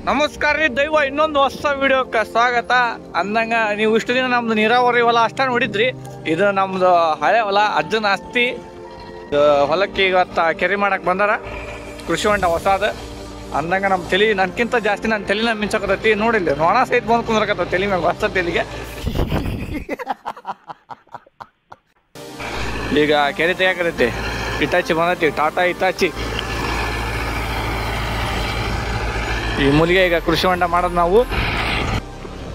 ನಮಸ್ಕಾರ ರೀ ದೈವ, ಇನ್ನೊಂದು ಹೊಸ ವಿಡಿಯೋಕ್ಕೆ ಸ್ವಾಗತ. ಅಂದಂಗ ನೀವು ಇಷ್ಟು ದಿನ ನಮ್ದು ನೀರಾವರಿ ಹೊಲ ಅಷ್ಟ ನೋಡಿದ್ರಿ. ಇದು ನಮ್ದು ಹಳೆ ಹೊಲ, ಅಜ್ಜನ ಆಸ್ತಿ. ಹೊಲಕ್ಕೆ ಇವತ್ತು ಕೆರೆ ಮಾಡಕ್ಕೆ ಬಂದಾರ, ಕೃಷಿ ಹೊಂಡ ಹೊಸಾದ. ಅಂದಂಗ ನಮ್ಮ ತಲೆ ನನ್ಕಿಂತ ಜಾಸ್ತಿ ನನ್ನ ತಲೆನ ಮಿಂಚಕತೈತಿ. ನೋಡಿಲ್ಲ ನೋಣ ಸಹಿತ ಬಂದು ಕುಂದ್ರಕತ್ತ ತಲೆ ಮ್ಯಾಗ, ಹೊಸ ತಲೆಗೆ. ಈಗ ಕೆರೆ ತೆಗಿಯಾಕತೈತಿ. ಇಟಾಚಿ ಬಂದೈತಿ, ಟಾಟಾ ಇಟಾಚಿ. ಈ ಮೂಲಿಗೆ ಈಗ ಕೃಷಿ ಹೊಂಡ ಮಾಡೋದು ನಾವು.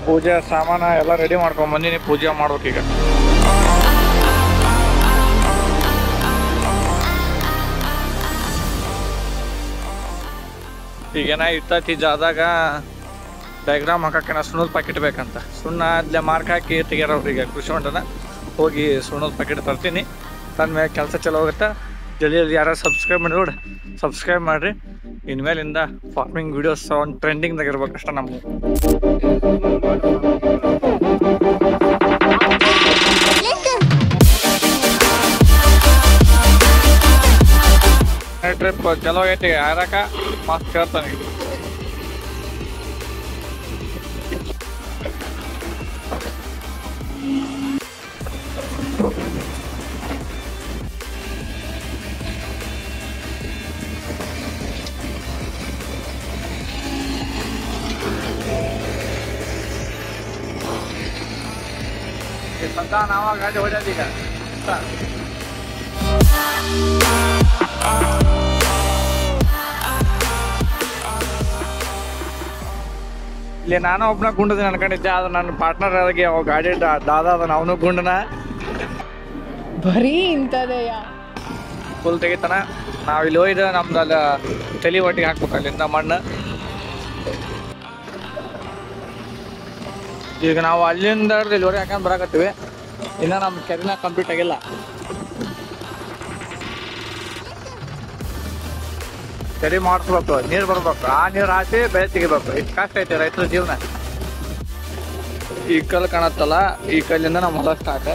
ಪೂಜೆ ಸಾಮಾನು ಎಲ್ಲ ರೆಡಿ ಮಾಡ್ಕೊಂಡು ಬಂದೀನಿ, ಪೂಜೆ ಮಾಡ್ಬೇಕೀಗ. ಈಗೇನ ಇತ್ತಾಚಿ ಜಾದಾಗ ಡಯಾಗ್ರಾಮ್ ಹಾಕಕ್ಕೆ ಸುಣ್ಣದ ಪ್ಯಾಕೆಟ್ ಬೇಕಂತ. ಸುಣ್ಣ ಅದ್ಲೆ ಮಾರ್ಕ್ ಹಾಕಿ ತೆಗ್ಯಾರವ್ರಿಗೆ ಕೃಷಿ ಹೊಂಡನ. ಹೋಗಿ ಸುಣ್ಣದ ಪ್ಯಾಕೆಟ್ ತರ್ತೀನಿ. ತಂದ ಮೇಲೆ ಕೆಲಸ ಚಲೋ ಹೋಗುತ್ತೆ. ಜಲ್ದಿ ಯಾರು ಸಬ್ಸ್ಕ್ರೈಬ್ ಮಾಡಿ ನೋಡಿ, ಸಬ್ಸ್ಕ್ರೈಬ್ ಮಾಡಿರಿ. ಇನ್ಮೇಲಿಂದ ಫಾರ್ಮಿಂಗ್ ವಿಡಿಯೋಸ್ ಒಂದು ಟ್ರೆಂಡಿಂಗ್ದಾಗ ಇರ್ಬೇಕಷ್ಟ ನಮ್ಗೆ. ಟ್ರಿಪ್ ಚಲೋ ಐತಿ, ಆರಾಕ ಮಸ್ತ್ ಕೇಳ್ತಾನೆ. ನಾವ ಗಾಡಿ ಹೊಡ್ಯೋದೀಗ. ಇಲ್ಲಿ ನಾನು ಒಬ್ಬನ ಗುಂಡದ ಅನ್ಕೊಂಡಿದ್ದೆ, ಆದ್ರೆ ನನ್ನ ಪಾರ್ಟ್ನರ್ ಆಗಿ ಅವ ಗಾಡಿ ದಾದ ಅದನ್ನ, ಅವನು ಗುಂಡನ ಬರೀ ಇಂಥದೆಯ ಫುಲ್ ತೆಗಿತಾನ. ನಾವು ಇಲ್ಲಿ ಹೋಯ್ದು ನಮ್ದು ಅಲ್ಲಿ ತಲೆ ಒಟ್ಟಿಗೆ ಹಾಕ್ಬೇಕು ಅಲ್ಲಿಂದ ಮಣ್ಣು. ಈಗ ನಾವು ಅಲ್ಲಿಂದ ಇಲ್ಲಿವರೆಗೆ ಹಾಕೊಂಡು ಬರಾಕತ್ತೀವಿ. ಇನ್ನು ನಮ್ಮ ಕೆರೆನ ಕಂಪ್ಲೀಟ್ ಆಗಿಲ್ಲ. ಕೆರೆ ಮಾಡಿಸ್ಬೇಕು, ನೀರು ಬರ್ಬೇಕು. ಆ ನೀರು ಹಾಕಿ ಬೆಳೆ ತೆಗಿಬೇಕು. ಇಷ್ಟು ಕಷ್ಟ ಐತೆ ರೈತರ ಜೀವನ. ಈ ಕಲ್ಲು ಕಾಣತ್ತಲ್ಲ, ಈ ಕಲ್ಲಿಂದ ನಮ್ಮ ಹೊಲ ಸ್ಟಾರ್ಟ್.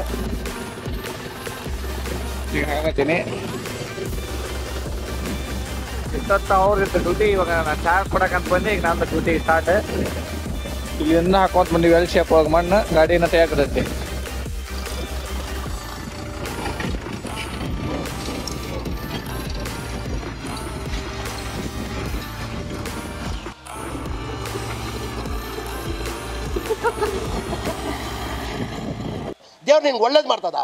ಈಗ ಹಾಕತ್ತೀನಿ. ಇಷ್ಟೊತ್ತು ಅವ್ರದ್ದು ಡ್ಯೂಟಿ, ಇವಾಗ ನಾನು ಚಹಾ ಕೊಡಕಂತ ಬಂದು ಈಗ ನಂದು ಡ್ಯೂಟಿ ಸ್ಟಾರ್ಟ್. ಇಲ್ಲಿಂದ ಹಾಕೋತ ಬಂದೀವಿ ಎಲ್ ಶೇಪ್ ಹೋಗಿ ಮಣ್ಣು. ಗಾಡಿನ ತೆಗಿಯಾಕತೈತಿ. ದೇವ್ರು ನಿನ್ಗೆ ಒಳ್ಳೇದು ಮಾಡ್ತದ.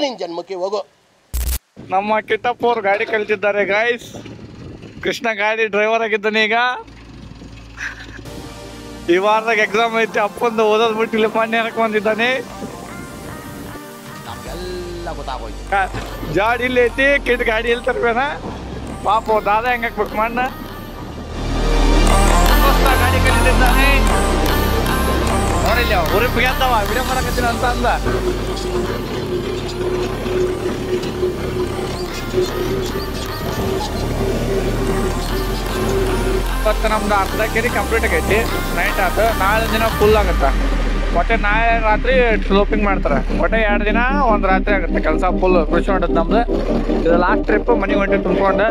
ನಿನ್ ಜನ್ಮಕ್ಕೆ ಹೋಗೋ. ನಮ್ಮ ಕಿಟ್ಟಪ್ಪ ಅವ್ರು ಗಾಡಿ ಕಲಿತಿದ್ದಾರೆ ಗಾಯ್ಸ್. ಕೃಷ್ಣ ಗಾಡಿ ಡ್ರೈವರ್ ಆಗಿದ್ದಾನೆ ಈಗ. ಈ ವಾರದಾಗ ಎಕ್ಸಾಮ್ ಐತಿ. ಅಪ್ಪಂದು ಓದೋದ್ ಬಿಟ್ಟು ಇಲ್ಲಿ ಮಣ್ಣೆ ಹಾಕಿ ಬಂದಿದ್ದಾನೆ. ನಮ್ಗೆಲ್ಲ ಗೊತ್ತಾಗೋಯ್ತು. ಜಾಡಿ ಇಲ್ಲಿ ಐತಿ, ಕಿಟ್ ಗಾಡಿ ಇಲ್ಲಿ ತರ್ಬೇನ. ಪಾಪ ದಾದ ಹೆಂಗ್ ಹಾಕ್ಬೇಕು ಮಣ್ಣು. ಗಾಡಿ ಕಲಿತಿದ್ದಾನೆ ನೋಡಿಲ್ಲ. ಉರುಪಿಗೆ ಅಂತವ ವಿಡಿಯೋ ಮಾಡಕತ್ತೀನಿ ಅಂತ ಅಂದ. ಇವತ್ತು ನಮ್ದು ಅರ್ಧ ಕೆರೆ ಕಂಪ್ಲೀಟ್ ಆಗೈತಿ. ನೈಟ್ ಆಯ್ತು, ನಾಳೆ ದಿನ ಫುಲ್ ಆಗುತ್ತೆ. ಒಟ್ಟೆ ನಾಳೆ ರಾತ್ರಿ ಸ್ಲೋಪಿಂಗ್ ಮಾಡ್ತಾರೆ. ಒಟ್ಟೆ 2 ದಿನ 1 ರಾತ್ರಿ ಆಗುತ್ತೆ ಕೆಲಸ ಫುಲ್ ಕೃಷಿ ಹೊಂಡದ ನಮ್ದು. ಇದು ಲಾಸ್ಟ್ ಟ್ರಿಪ್ ಮನೆಗೆ ಹೊಂಟಿ ತುಂಬ್ಕೊಂಡು.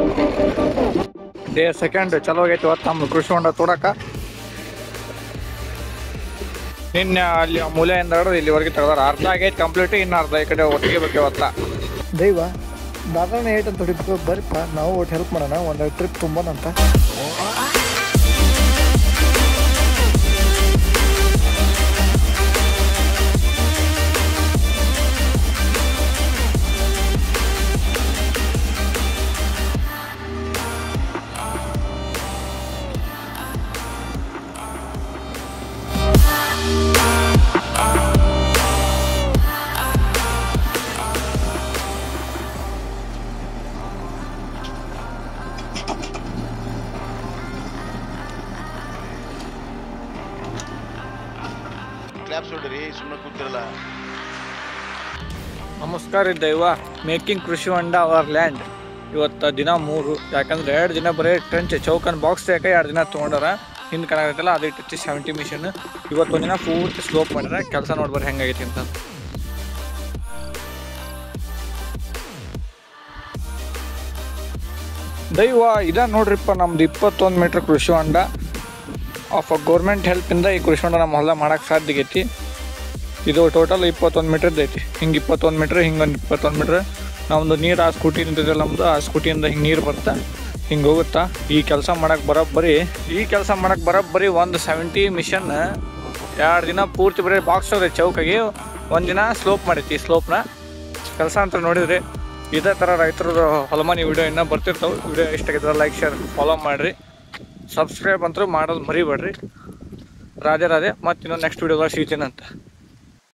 ಡೇ ಸೆಕೆಂಡ್ ಚಲೋ ಆಗೈತಿ ಇವತ್ತು ನಮ್ದು ಕೃಷಿ ಹೊಂಡ ತೋಡಕ. ನಿನ್ನೆ ಅಲ್ಲಿ ಮೂಲೆಯಿಂದ ಹಿಡಿದು ಇಲ್ಲಿವರೆಗೆ ತೆಗೆದಾರ. ಅರ್ಧ ಆಗೈತಿ ಕಂಪ್ಲೀಟ್, ಇನ್ನು ಅರ್ಧ ಈ ಕಡೆ ಒಟ್ಟಿಗೆ ಬೇಕು ಇವತ್ತ. ದೈವ ದಾದಾನ ಏಟ್ ಅಂತ ಹೊಡಿಬೇಕು. ಬರೀಪ್ಪ ನಾವು ಒಟ್ಟು ಹೆಲ್ಪ್ ಮಾಡೋಣ, ಒಂದು ಟ್ರಿಪ್ ತುಂಬೋದಂತ. ಸುಮ್ಮನೆ ಕೂತಿರಲ್ಲ. ನಮಸ್ಕಾರ ದೈವ. ಮೇಕಿಂಗ್ ಕೃಷಿ ಹೊಂಡ ಅವರ್ ಲ್ಯಾಂಡ್. ಇವತ್ತು ದಿನ 3, ಯಾಕಂದ್ರೆ 2 ದಿನ ಬರೀ ಟ್ರೆಂಚ್ ಚೌಕನ್ ಬಾಕ್ಸ್ ಯಾಕೆ 2 ದಿನ ತೊಗೊಂಡಾರ. ಹಿಂದೆ ಕಾಣಾಗತ್ತಲ್ಲ ಅದು ಇಟ್ಟು 70 ಮಿಷನ್. ಇವತ್ತು ದಿನ ಪೂರ್ತಿ ಸ್ಲೋಪ್ ಮಾಡ್ಯಾರ. ಕೆಲಸ ನೋಡ್ಬಾರ ಹೆಂಗಾಗೈತಿ ಅಂತ. ದೈವ ಇದ ನೋಡ್ರಿಪ್ಪ ನಮ್ದು 21 ಮೀಟ್ರ್ ಕೃಷಿ ಹೊಂಡ ಆಫ್ ಗೌರ್ಮೆಂಟ್ ಹೆಲ್ಪಿಂದ ಈ ಕೃಷಿ ಹೊಂಡ ನಮ್ಮ ಹೊಲ ಮಾಡೋಕ್ಕೆ ಸಾಧ್ಯ ಆಗೈತಿ. ಇದು ಟೋಟಲ್ 21 ಮೀಟ್ರದ್ದು ಐತಿ. ಹಿಂಗೆ 21 ಮೀಟ್ರ್, ಹಿಂಗೊಂದು 21 ಮೀಟ್ರ್. ನಮ್ಮದು ನೀರು ಆ ಸ್ಕೂಟಿ ನಿಂತಿದ್ದಲ್ಲ, ನಮ್ಮದು ಆ ಸ್ಕೂಟಿಯಿಂದ ಹಿಂಗೆ ನೀರು ಬರ್ತಾ ಹಿಂಗೆ ಹೋಗುತ್ತಾ. ಈ ಕೆಲಸ ಮಾಡಕ್ಕೆ ಬರೋಬ್ಬರಿ ಒಂದು 70 ಮಿಷನ್ 2 ದಿನ ಪೂರ್ತಿ ಬರೀ ಬಾಕ್ಸ್ ಅದ ಚೌಕಾಗಿ, 1 ದಿನ ಸ್ಲೋಪ್ ಮಾಡೈತಿ. ಈ ಸ್ಲೋಪ್ನ ಕೆಲಸ ಅಂತ ನೋಡಿದ್ರಿ. ಇದೇ ಥರ ರೈತರದ್ದು ಹೊಲಮನಿ ವಿಡಿಯೋ ಇನ್ನೂ ಬರ್ತಿರ್ತಾವೆ. ವಿಡಿಯೋ ಇಷ್ಟ ಆಗಿದ್ರೆ ಲೈಕ್, ಶೇರ್, ಫಾಲೋ ಮಾಡಿರಿ. ಸಬ್ಸ್ಕ್ರೈಬ್ ಅಂತೂ ಮಾಡೋದು ಮರಿಬೇಡ್ರಿ. ರಾಧೆ. ಮತ್ತು ಇನ್ನೊಂದು ನೆಕ್ಸ್ಟ್ ವಿಡಿಯೋದಾಗ ಸಿಗ್ತೀನಂತ.